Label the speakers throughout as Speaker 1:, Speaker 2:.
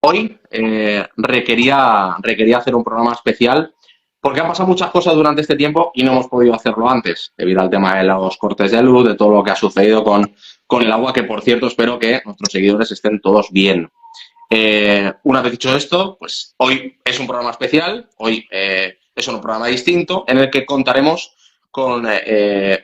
Speaker 1: hoy requería hacer un programa especial porque han pasado muchas cosas durante este tiempo y no hemos podido hacerlo antes, debido al tema de los cortes de luz, de todo lo que ha sucedido con el agua, que por cierto espero que nuestros seguidores estén todos bien. Una vez dicho esto, pues hoy es un programa especial, hoy es un programa distinto en el que contaremos con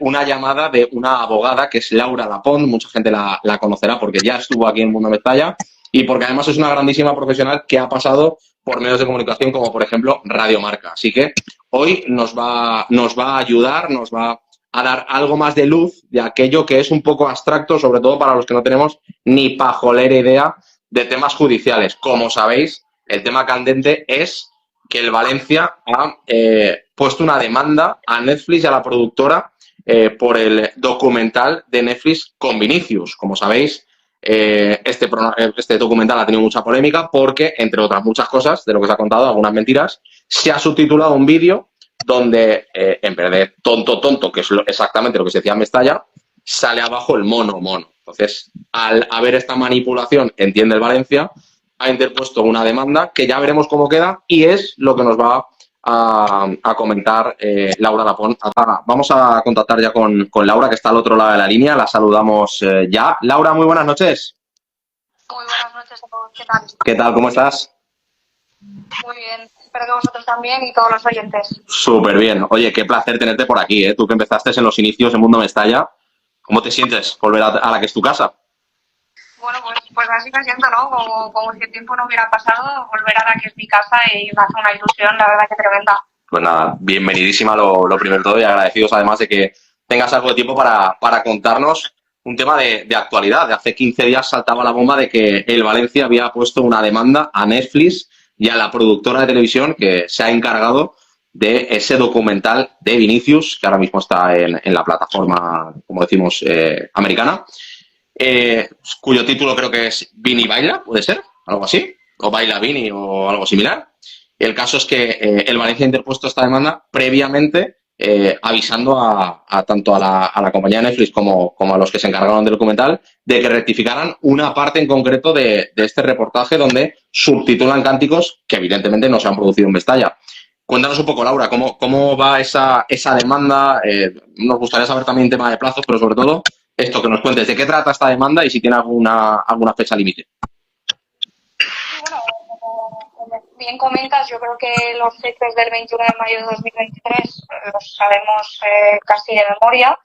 Speaker 1: una llamada de una abogada que es Laura Lapont. Mucha gente la conocerá porque ya estuvo aquí en Mundo Mestalla y porque además es una grandísima profesional que ha pasado por medios de comunicación como por ejemplo Radio Marca. Así que hoy nos va a ayudar, nos va a dar algo más de luz de aquello que es un poco abstracto, sobre todo para los que no tenemos ni pajolera idea de temas judiciales. Como sabéis, el tema candente es que el Valencia ha puesto una demanda a Netflix y a la productora por el documental de Netflix con Vinicius. Como sabéis, este documental ha tenido mucha polémica porque, entre otras muchas cosas, de lo que se ha contado, algunas mentiras, se ha subtitulado un vídeo donde, en vez de tonto, que es exactamente lo que se decía en Mestalla, sale abajo el mono. Entonces, al haber esta manipulación, entiende el Valencia, ha interpuesto una demanda que ya veremos cómo queda y es lo que nos va a comentar Laura Lapont. Vamos a contactar ya con Laura, que está al otro lado de la línea. La saludamos ya. Laura, muy buenas noches.
Speaker 2: Muy buenas noches a todos. ¿Qué tal?
Speaker 1: ¿Qué tal? ¿Cómo estás?
Speaker 2: Muy bien. Espero que vosotros también y todos los oyentes.
Speaker 1: Súper bien. Oye, qué placer tenerte por aquí, ¿eh? Tú que empezaste en los inicios en Mundo Mestalla. ¿Cómo te sientes volver a la que es tu casa?
Speaker 2: Bueno, pues así me siento, ¿no? Como si el tiempo no hubiera pasado, volver a la que es mi casa y me hace una ilusión, la verdad que tremenda.
Speaker 1: Pues nada, bienvenidísima lo primero de todo y agradecidos además de que tengas algo de tiempo para contarnos un tema de actualidad. De hace 15 días saltaba la bomba de que el Valencia había puesto una demanda a Netflix y a la productora de televisión que se ha encargado de ese documental de Vinicius, que ahora mismo está en la plataforma, como decimos, americana, cuyo título creo que es Vini Baila, ¿puede ser? Algo así, o Baila Vini o algo similar. El caso es que el Valencia ha interpuesto esta demanda previamente avisando tanto a la compañía de Netflix como a los que se encargaron del documental de que rectificaran una parte en concreto de este reportaje donde subtitulan cánticos que evidentemente no se han producido en Mestalla. Cuéntanos un poco, Laura, cómo va esa demanda. Nos gustaría saber también tema de plazos, pero sobre todo esto, que nos cuentes de qué trata esta demanda y si tiene alguna fecha límite.
Speaker 2: Bueno, como bien comentas, yo creo que los hechos del 21 de mayo de 2023 los sabemos casi de memoria.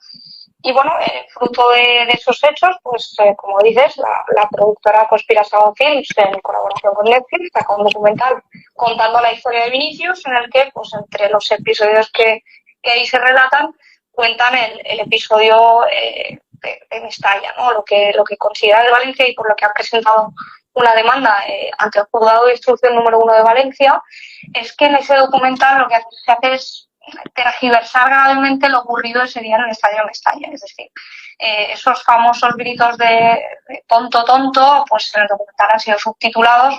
Speaker 2: Y bueno, fruto de esos hechos, pues como dices, la productora Conspirasao Films, en colaboración con Netflix, sacó un documental contando la historia de Vinicius, en el que, pues entre los episodios que ahí se relatan, cuentan el episodio de Mestalla, ¿no? Lo que considera el Valencia y por lo que ha presentado una demanda ante el Juzgado de Instrucción número 1 de Valencia, es que en ese documental lo que se hace es tergiversar gravemente lo ocurrido ese día en el Estadio Mestalla. Es decir, esos famosos gritos de tonto, pues en el documental han sido subtitulados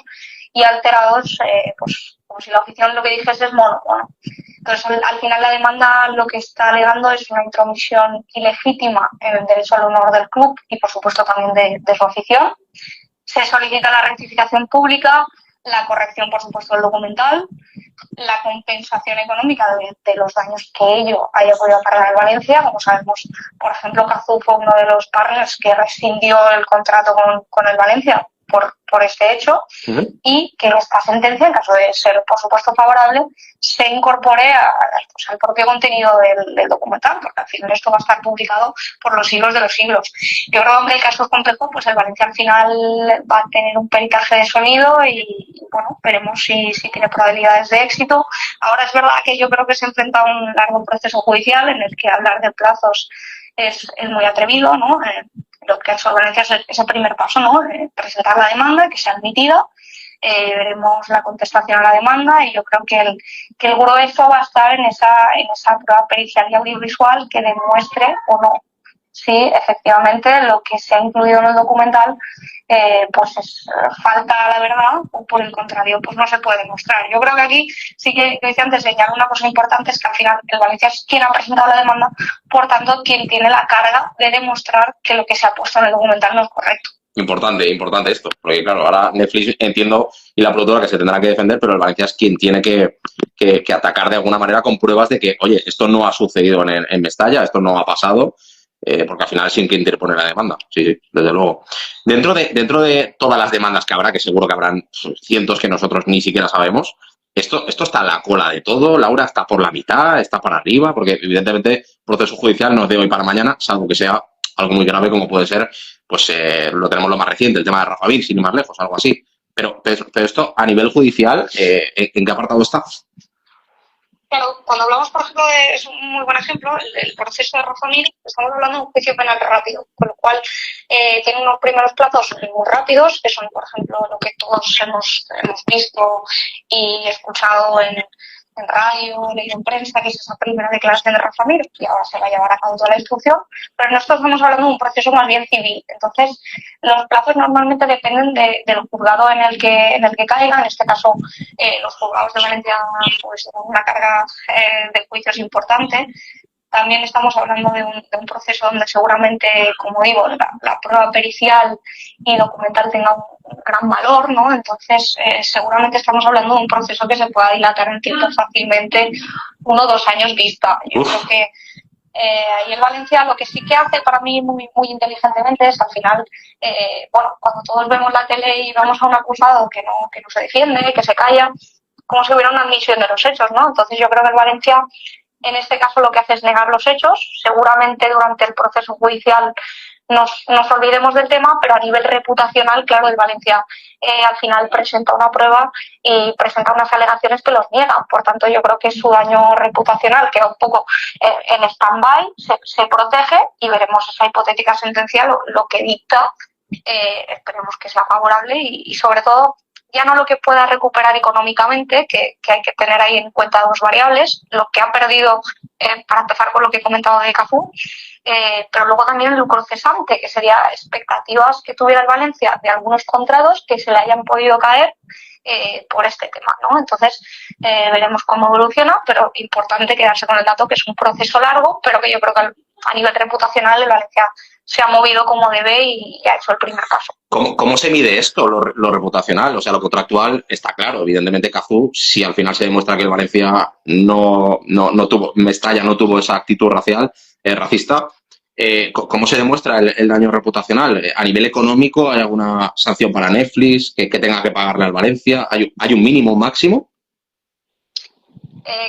Speaker 2: y alterados, pues como si la oficial lo que dijese es mono. Entonces, al final la demanda lo que está alegando es una intromisión ilegítima en el derecho al honor del club y, por supuesto, también de su afición. Se solicita la rectificación pública, la corrección, por supuesto, del documental, la compensación económica de los daños que ello haya podido pagar el Valencia. Como sabemos, por ejemplo, Cazú fue uno de los partners que rescindió el contrato con el Valencia por este hecho, y que esta sentencia, en caso de ser, por supuesto, favorable, se incorpore al propio contenido del documental, porque al final esto va a estar publicado por los siglos de los siglos. Yo creo que, aunque el caso es complejo, pues el Valencia al final va a tener un peritaje de sonido y bueno, veremos si tiene probabilidades de éxito. Ahora es verdad que yo creo que se enfrenta a un largo proceso judicial en el que hablar de plazos es muy atrevido, ¿no? Lo que ha hecho Valencia es ese primer paso, ¿no? Presentar la demanda, que sea admitida. Veremos la contestación a la demanda y yo creo que el grueso va a estar en esa prueba pericial y audiovisual que demuestre o no si efectivamente lo que se ha incluido en el documental pues falta a la verdad, o por el contrario pues no se puede demostrar. Yo creo que aquí sí que decía antes, señalar una cosa importante, es que al final el Valencia es quien ha presentado la demanda, por tanto quien tiene la carga de demostrar que lo que se ha puesto en el documental no es correcto.
Speaker 1: Importante esto, porque claro, ahora Netflix entiendo y la productora que se tendrá que defender, pero el Valencia es quien tiene que atacar de alguna manera con pruebas de que, oye, esto no ha sucedido en Mestalla, esto no ha pasado, porque al final es sin que interpone la demanda, sí, desde luego. Dentro de todas las demandas que habrá, que seguro que habrán cientos que nosotros ni siquiera sabemos, esto está a la cola de todo, Laura está por la mitad, está para arriba, porque evidentemente el proceso judicial no es de hoy para mañana, salvo que sea algo muy grave como puede ser, pues lo tenemos lo más reciente, el tema de Rafa Bin, sin ir más lejos, algo así. Pero esto a nivel judicial, ¿en qué apartado está?
Speaker 2: Claro, cuando hablamos, por ejemplo, es un muy buen ejemplo, el proceso de Rafa Mir, estamos hablando de un juicio penal rápido, con lo cual tiene unos primeros plazos muy rápidos, que son, por ejemplo, lo que todos hemos visto y escuchado en radio, leído en prensa, que es esa primera declaración de Rafa Mir, y ahora se va a llevar a cabo toda la instrucción, pero nosotros estamos hablando de un proceso más bien civil. Entonces, los plazos normalmente dependen del juzgado en el que caiga. En este caso, los juzgados de Valencia pues tienen una carga de juicios importante. También estamos hablando de un proceso donde seguramente, como digo, la prueba pericial y documental tenga un gran valor, ¿no? Entonces, seguramente estamos hablando de un proceso que se pueda dilatar en tiempo fácilmente 1 o 2 años vista. Yo creo que ahí en Valencia lo que sí que hace para mí muy, muy inteligentemente es al final, bueno, cuando todos vemos la tele y vemos a un acusado que no se defiende, que se calla, como si hubiera una admisión de los hechos, ¿no? Entonces yo creo que en Valencia, en este caso, lo que hace es negar los hechos. Seguramente durante el proceso judicial nos olvidemos del tema, pero a nivel reputacional, claro, el Valencia al final presenta una prueba y presenta unas alegaciones que los niegan. Por tanto, yo creo que su daño reputacional queda un poco en stand-by, se protege y veremos esa hipotética sentencia lo que dicta. Esperemos que sea favorable y sobre todo, ya no lo que pueda recuperar económicamente, que hay que tener ahí en cuenta 2 variables, lo que ha perdido, para empezar con lo que he comentado de Cafú, pero luego también el lucro cesante, que sería expectativas que tuviera el Valencia de algunos contratos que se le hayan podido caer por este tema, ¿no? Entonces, veremos cómo evoluciona, pero importante quedarse con el dato que es un proceso largo, pero que yo creo que a nivel reputacional el Valencia se ha movido como debe y ha hecho el primer paso.
Speaker 1: ¿Cómo se mide esto, lo reputacional? O sea, lo contractual está claro. Evidentemente, Cazú, si al final se demuestra que el Valencia no tuvo, Mestalla no tuvo esa actitud racial, racista, ¿cómo se demuestra el daño reputacional? ¿A nivel económico hay alguna sanción para Netflix que tenga que pagarle al Valencia? ¿Hay un mínimo, un máximo?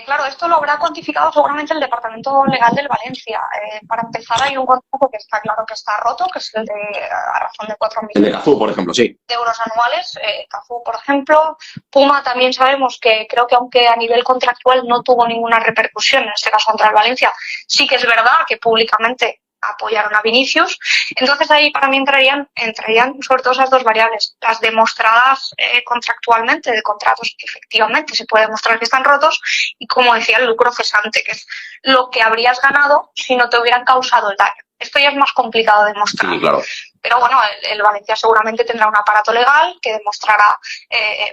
Speaker 2: Claro, esto lo habrá cuantificado seguramente el Departamento Legal del Valencia. Para empezar, hay un contrato que está claro que está roto, que es el de a razón de 4 millones.
Speaker 1: El de Cazú, por ejemplo, sí.
Speaker 2: De euros anuales. Cazú, por ejemplo. Puma también sabemos que creo que aunque a nivel contractual no tuvo ninguna repercusión, en este caso contra el Valencia, sí que es verdad que públicamente apoyaron a Vinicius. Entonces ahí para mí entrarían sobre todo esas 2 variables, las demostradas contractualmente de contratos que efectivamente se puede demostrar que están rotos y, como decía, el lucro cesante, que es lo que habrías ganado si no te hubieran causado el daño. Esto ya es más complicado de demostrar.
Speaker 1: Sí, claro.
Speaker 2: Pero bueno, el Valencia seguramente tendrá un aparato legal que demostrará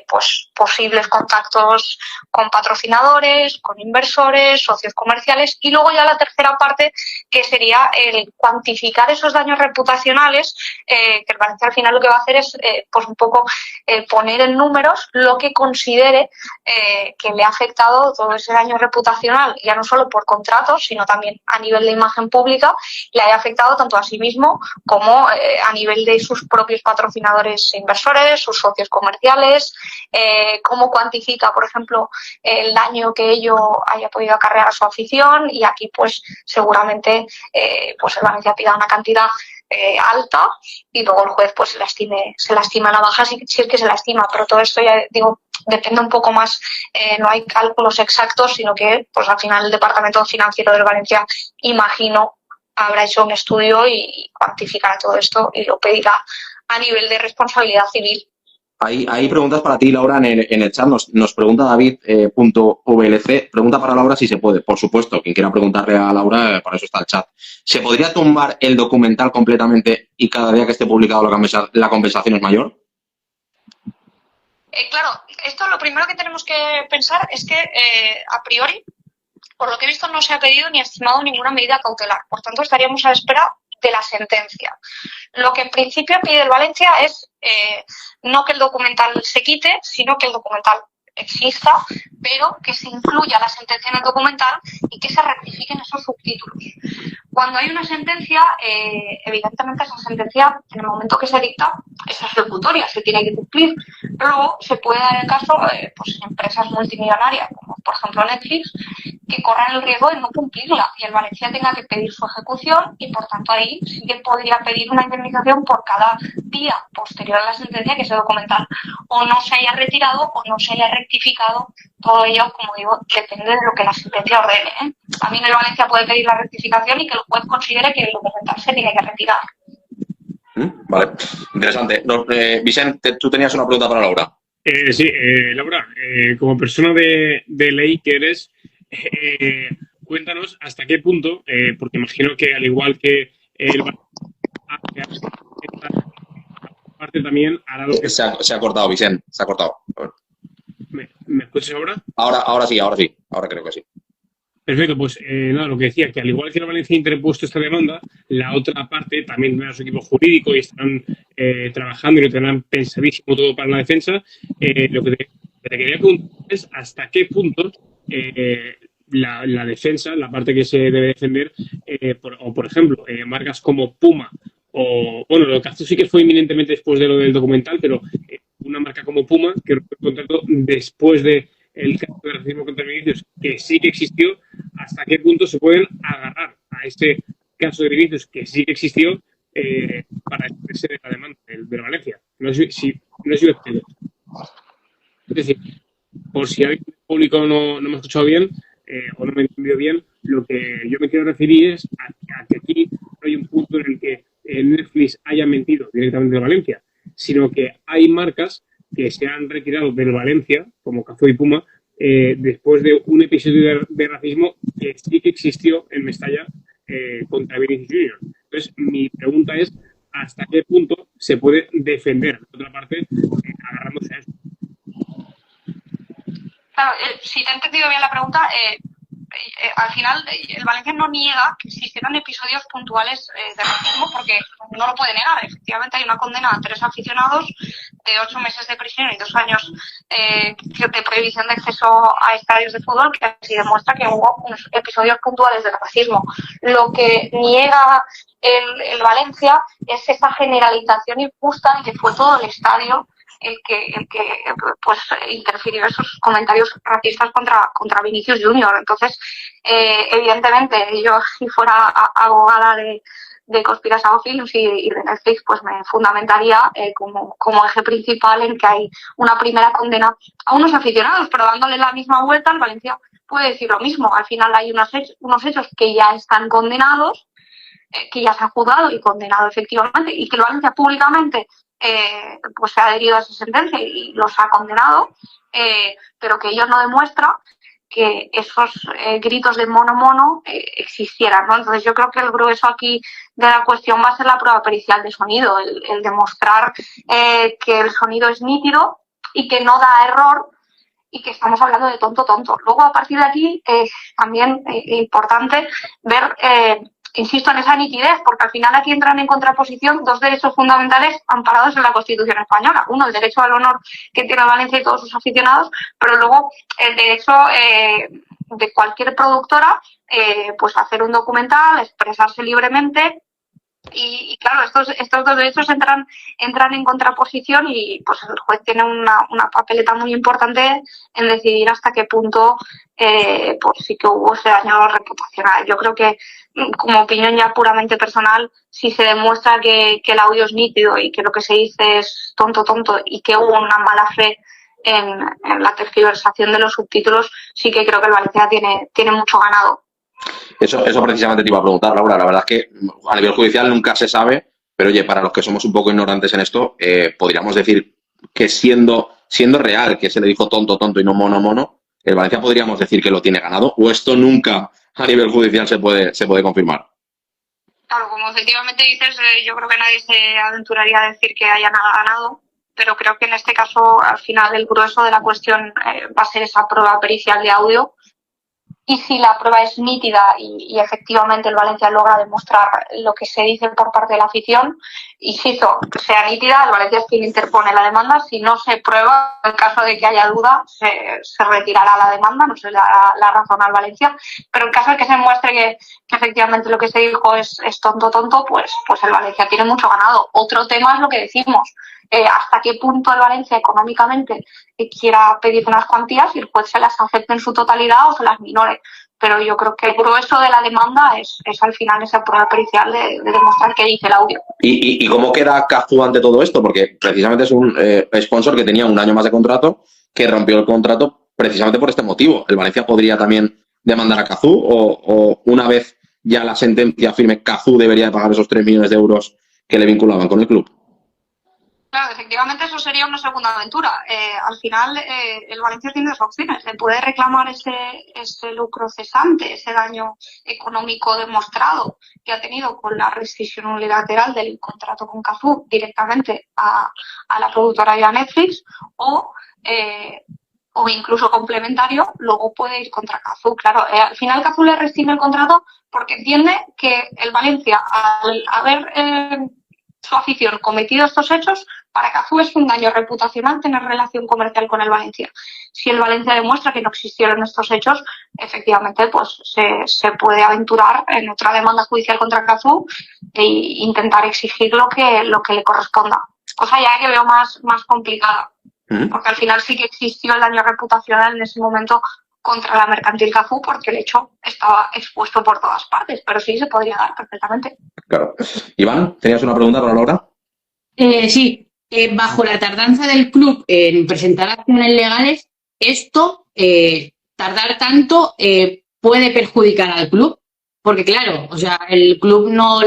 Speaker 2: pues posibles contactos con patrocinadores, con inversores, socios comerciales, y luego ya la tercera parte, que sería el cuantificar esos daños reputacionales, que el Valencia al final lo que va a hacer es pues un poco poner en números lo que considere que le ha afectado todo ese daño reputacional, ya no solo por contratos, sino también a nivel de imagen pública, le haya afectado tanto a sí mismo como a nivel de sus propios patrocinadores e inversores, sus socios comerciales, cómo cuantifica, por ejemplo, el daño que ello haya podido acarrear a su afición, y aquí pues seguramente pues el Valencia pida una cantidad alta y luego el juez pues se la estima a la baja si es que se la estima, pero todo esto ya digo depende un poco más, no hay cálculos exactos, sino que pues al final el Departamento Financiero del Valencia, imagino, habrá hecho un estudio y cuantificará todo esto y lo pedirá a nivel de responsabilidad civil.
Speaker 1: Hay preguntas para ti, Laura, en el chat. Nos pregunta David.vlc. Pregunta para Laura si se puede. Por supuesto, quien quiera preguntarle a Laura, para eso está el chat. ¿Se podría tumbar el documental completamente y cada día que esté publicado la compensación es mayor?
Speaker 2: Claro, esto lo primero que tenemos que pensar es que a priori, por lo que he visto, no se ha pedido ni estimado ninguna medida cautelar. Por tanto, estaríamos a la espera de la sentencia. Lo que en principio pide el Valencia es no que el documental se quite, sino que el documental exista, pero que se incluya la sentencia en el documental y que se rectifiquen esos subtítulos. Cuando hay una sentencia, evidentemente esa sentencia, en el momento que se dicta, es ejecutoria, se tiene que cumplir. Pero luego se puede dar el caso, pues empresas multimillonarias, como por ejemplo Netflix, que corran el riesgo de no cumplirla y el Valencia tenga que pedir su ejecución y, por tanto, ahí sí que podría pedir una indemnización por cada día posterior a la sentencia que ese documental o no se haya retirado o no se haya rectificado. Todo ello, como digo, depende de lo que la sentencia ordene, ¿eh? También el Valencia puede pedir la rectificación y que el juez considere que el documental se tiene que retirar.
Speaker 1: Vale, interesante. Vicente, tú tenías una pregunta para Laura.
Speaker 3: Sí, Laura, como persona de ley que eres, cuéntanos hasta qué punto, porque imagino que al igual que el parte también hará lo que...
Speaker 1: Se ha cortado, Vicente, se ha cortado.
Speaker 3: ¿Me escuchas ahora?
Speaker 1: Ahora sí, ahora creo que sí.
Speaker 3: Perfecto, pues nada, lo que decía, que al igual que la Valencia ha interpuesto esta demanda, la otra parte también tiene su equipo jurídico y están trabajando y lo tendrán pensadísimo todo para la defensa. Lo que te quería preguntar es hasta qué punto la defensa, la parte que se debe defender, por ejemplo, marcas como Puma, o bueno, lo que sí que fue inminentemente después de lo del documental, pero una marca como Puma, que rompe el contrato después de el caso de racismo contra Vinicius, que sí que existió, hasta qué punto se pueden agarrar a este caso de Vinicius, que sí que existió, para defenderse de la demanda de Valencia. No sé si lo explico. Es decir, por si alguien público no me ha escuchado bien o no me ha entendido bien, lo que yo me quiero referir es a que aquí no hay un punto en el que Netflix haya mentido directamente de Valencia, sino que hay marcas que se han retirado del Valencia, como Cazó y Puma, después de un episodio de racismo que sí que existió en Mestalla contra Vinicius Junior. Entonces, mi pregunta es, ¿hasta qué punto se puede defender, por otra parte, agarrándose a eso?
Speaker 2: Claro, si te he entendido bien la pregunta, al final el Valencia no niega que existieran episodios puntuales de racismo porque no lo puede negar. Efectivamente hay una condena a 3 aficionados de 8 meses de prisión y 2 años de prohibición de acceso a estadios de fútbol, que así demuestra que hubo unos episodios puntuales de racismo. Lo que niega el Valencia es esa generalización injusta en que fue todo el estadio el que pues interfirió esos comentarios racistas contra Vinicius Junior. Entonces, evidentemente, yo si fuera abogada de Conspiracy Films y de Netflix, pues me fundamentaría como eje principal en que hay una primera condena a unos aficionados, pero dándole la misma vuelta, el Valencia puede decir lo mismo. Al final hay unos hechos que ya están condenados, que ya se han juzgado y condenado efectivamente, y que el Valencia públicamente pues se ha adherido a esa sentencia y los ha condenado, pero que ello no demuestra que esos gritos de mono existieran, ¿no? Entonces yo creo que el grueso aquí de la cuestión va a ser la prueba pericial de sonido, el demostrar que el sonido es nítido y que no da error y que estamos hablando de tonto. Luego, a partir de aquí, es también importante ver, insisto en esa nitidez, porque al final aquí entran en contraposición 2 derechos fundamentales amparados en la Constitución española. Uno, el derecho al honor que tiene Valencia y todos sus aficionados, pero luego el derecho de cualquier productora pues hacer un documental, expresarse libremente. Y claro, estos 2 derechos entran en contraposición y pues el juez tiene una papeleta muy importante en decidir hasta qué punto pues sí que hubo ese daño reputacional. Yo creo que, como opinión ya puramente personal, si se demuestra que el audio es nítido y que lo que se dice es tonto y que hubo una mala fe en la tergiversación de los subtítulos, sí que creo que el Valencia tiene mucho ganado.
Speaker 1: Eso precisamente te iba a preguntar, Laura. La verdad es que a nivel judicial nunca se sabe, pero oye, para los que somos un poco ignorantes en esto, podríamos decir que siendo real que se le dijo tonto y no mono, el Valencia podríamos decir que lo tiene ganado, o esto nunca a nivel judicial se puede confirmar.
Speaker 2: Claro, como efectivamente dices, yo creo que nadie se aventuraría a decir que haya nada ganado, pero creo que en este caso, al final, el grueso de la cuestión va a ser esa prueba pericial de audio. y si la prueba es nítida y efectivamente el Valencia logra demostrar lo que se dice por parte de la afición, insisto, sea nítida, el Valencia es quien interpone la demanda. Si no se prueba, en caso de que haya duda, se retirará la demanda, no se le dará la razón al Valencia, pero en caso de que se muestre que efectivamente lo que se dijo es tonto, pues el Valencia tiene mucho ganado. Otro tema es lo que decimos, hasta qué punto el Valencia económicamente quiera pedir unas cuantías y el juez se las acepte en su totalidad o se las minore. Pero yo creo que el grueso de la demanda es al final esa prueba pericial de demostrar qué dice el audio.
Speaker 1: ¿Y cómo queda Cazzu ante todo esto? Porque precisamente es un sponsor que tenía un año más de contrato, que rompió el contrato precisamente por este motivo. ¿El Valencia podría también demandar a Cazzu o una vez ya la sentencia firme, Cazzu debería de pagar esos 3 millones de euros que le vinculaban con el club?
Speaker 2: Claro, efectivamente eso sería una segunda aventura. Al final el Valencia tiene dos opciones. Le puede reclamar ese lucro cesante, ese daño económico demostrado que ha tenido con la rescisión unilateral del contrato con Cazzu directamente a la productora y a Netflix, o incluso complementario, luego puede ir contra Cazzu. Claro, al final Cazzu le rescinde el contrato porque entiende que el Valencia, al haber su afición cometido estos hechos, para Cazzu es un daño reputacional tener relación comercial con el Valencia. Si el Valencia demuestra que no existieron estos hechos, efectivamente pues se puede aventurar en otra demanda judicial contra Cazzu e intentar exigir lo que le corresponda. Cosa ya que veo más complicada, porque al final sí que existió el daño reputacional en ese momento contra la mercantil Cazzu, porque el hecho estaba expuesto por todas partes, pero sí se podría dar perfectamente.
Speaker 1: Claro. Iván, ¿tenías una pregunta para Laura?
Speaker 4: Sí. Bajo la tardanza del club en presentar acciones legales, esto, tardar tanto, puede perjudicar al club, porque claro, o sea, el club no,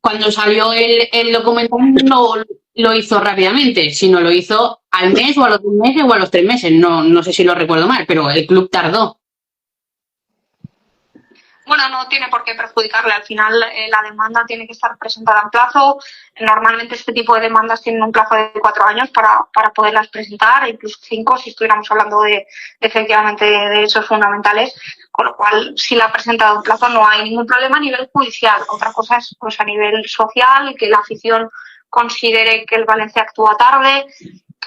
Speaker 4: cuando salió el documental no lo hizo rápidamente, sino lo hizo al mes o a los 2 meses o a los 3 meses, no sé si lo recuerdo mal, pero el club tardó.
Speaker 2: Bueno, no tiene por qué perjudicarle. Al final la demanda tiene que estar presentada en plazo. Normalmente este tipo de demandas tienen un plazo de 4 años para poderlas presentar, incluso 5 si estuviéramos hablando de efectivamente de hechos fundamentales. Con lo cual, si la ha presentado en plazo no hay ningún problema a nivel judicial. Otra cosa es pues a nivel social, que la afición considere que el Valencia actúa tarde.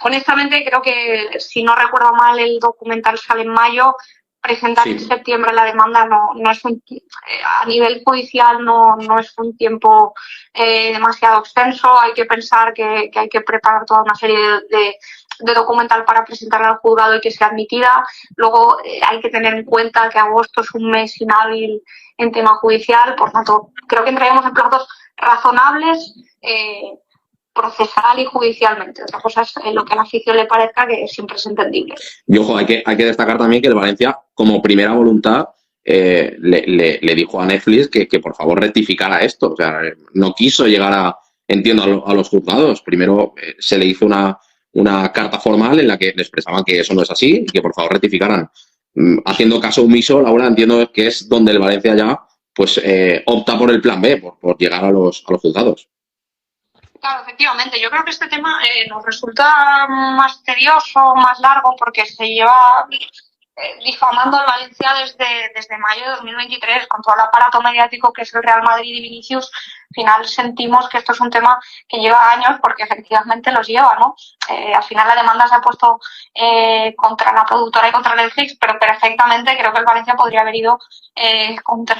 Speaker 2: Honestamente, creo que, si no recuerdo mal, el documental sale en mayo. Presentar en septiembre la demanda no es a nivel judicial no es un tiempo demasiado extenso. Hay que pensar que hay que preparar toda una serie de documental para presentarla al juzgado y que sea admitida. Luego hay que tener en cuenta que agosto es un mes inhábil en tema judicial, por tanto creo que entraríamos en plazos razonables procesal y judicialmente. Otra cosa es lo que a la afición le parezca, que siempre es entendible.
Speaker 1: Y ojo, hay que destacar también que el Valencia, como primera voluntad, le dijo a Netflix que por favor rectificara esto. O sea, no quiso llegar entiendo, a los juzgados. Primero se le hizo una carta formal en la que le expresaban que eso no es así y que por favor rectificaran. Haciendo caso omiso, Laura, entiendo que es donde el Valencia ya pues opta por el plan B, por llegar a los juzgados.
Speaker 2: Claro, efectivamente. Yo creo que este tema nos resulta más tedioso, más largo, porque se lleva difamando al Valencia desde mayo de 2023, con todo el aparato mediático que es el Real Madrid y Vinicius. Al final sentimos que esto es un tema que lleva años, porque efectivamente los lleva, ¿no? Al final la demanda se ha puesto contra la productora y contra Netflix, pero perfectamente creo que el Valencia podría haber ido contra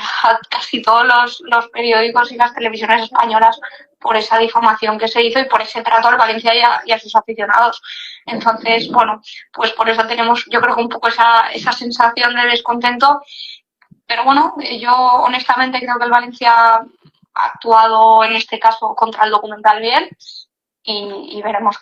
Speaker 2: casi todos los periódicos y las televisiones españolas por esa difamación que se hizo y por ese trato al Valencia y a sus aficionados. Entonces, bueno, pues por eso tenemos, yo creo que un poco esa sensación de descontento. Pero bueno, yo honestamente creo que el Valencia ha actuado en este caso contra el documental bien y veremos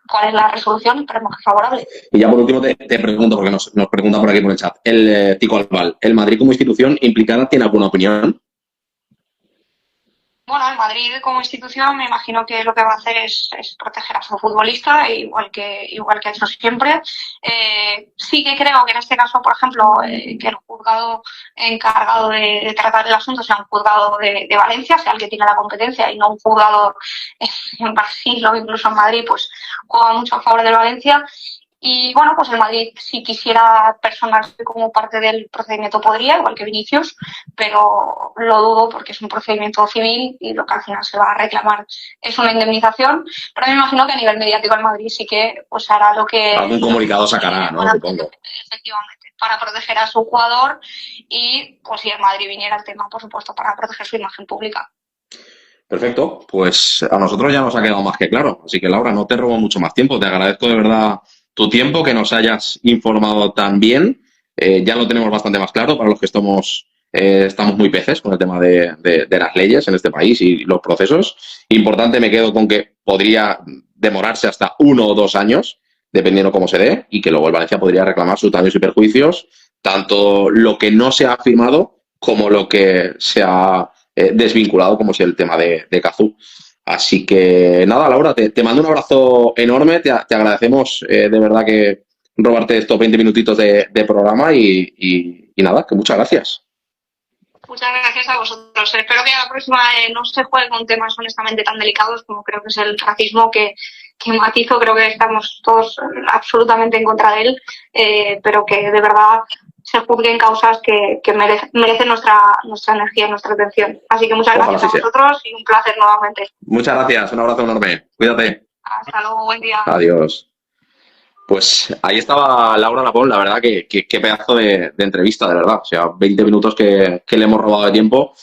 Speaker 2: cuál es la resolución, esperemos que favorable.
Speaker 1: Y ya por último te pregunto, porque nos pregunta por aquí por el chat, el Tico Albal, ¿el Madrid como institución implicada tiene alguna opinión?
Speaker 2: Bueno, el Madrid como institución me imagino que lo que va a hacer es proteger a su futbolista, igual que ha hecho siempre. Sí que creo que en este caso, por ejemplo, que el juzgado encargado de tratar el asunto sea un juzgado de Valencia, sea el que tiene la competencia y no un juzgado en Brasil o incluso en Madrid, pues juega mucho a favor del Valencia. Y bueno, pues el Madrid, si quisiera personarse como parte del procedimiento, podría, igual que Vinicius, pero lo dudo porque es un procedimiento civil y lo que al final se va a reclamar es una indemnización. Pero me imagino que a nivel mediático el Madrid sí que pues hará lo que...
Speaker 1: Algún comunicado sacará, ¿no? Supongo.
Speaker 2: Efectivamente, para proteger a su jugador y, pues si el Madrid viniera al tema, por supuesto, para proteger su imagen pública.
Speaker 1: Perfecto, pues a nosotros ya nos ha quedado más que claro. Así que, Laura, no te robo mucho más tiempo. Te agradezco de verdad tu tiempo, que nos hayas informado tan bien. Ya lo tenemos bastante más claro para los que estamos muy peces con el tema de las leyes en este país y los procesos. Importante, me quedo con que podría demorarse hasta 1 o 2 años, dependiendo cómo se dé, y que luego el Valencia podría reclamar sus daños y perjuicios, tanto lo que no se ha firmado como lo que se ha desvinculado, como es el tema de Cazú. Así que nada, Laura, te mando un abrazo enorme, te agradecemos de verdad que robarte estos 20 minutitos de programa y nada, que muchas gracias.
Speaker 2: Muchas gracias a vosotros. Espero que a la próxima no se juegue con temas honestamente tan delicados como creo que es el racismo, que matizo, creo que estamos todos absolutamente en contra de él, pero que de verdad se juzguen causas que merecen nuestra energía y nuestra atención. Así que muchas gracias a vosotros y un placer nuevamente.
Speaker 1: Muchas gracias, un abrazo enorme. Cuídate.
Speaker 2: Hasta luego, buen día.
Speaker 1: Adiós. Pues ahí estaba Laura Lapón, la verdad que pedazo de entrevista, de verdad. O sea, 20 minutos que le hemos robado de tiempo,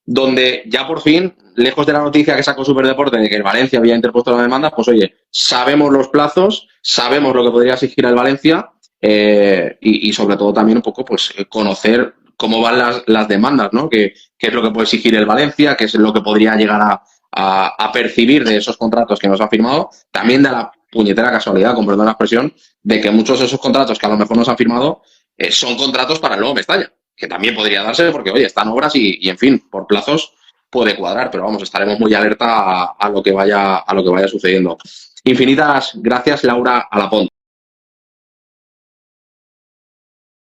Speaker 1: donde ya por fin, lejos de la noticia que sacó Superdeporte de que el Valencia había interpuesto la demanda, pues oye, sabemos los plazos, sabemos lo que podría exigir el Valencia y sobre todo también un poco pues conocer cómo van las demandas, ¿no? ¿Qué es lo que puede exigir el Valencia? ¿Qué es lo que podría llegar a percibir de esos contratos que nos han firmado? También de la puñetera casualidad, con perdón la expresión, de que muchos de esos contratos que a lo mejor nos han firmado son contratos para el nuevo Mestalla, que también podría darse porque, oye, están obras y en fin, por plazos puede cuadrar, pero vamos, estaremos muy alerta a lo que vaya sucediendo. Infinitas gracias, Laura Alapont.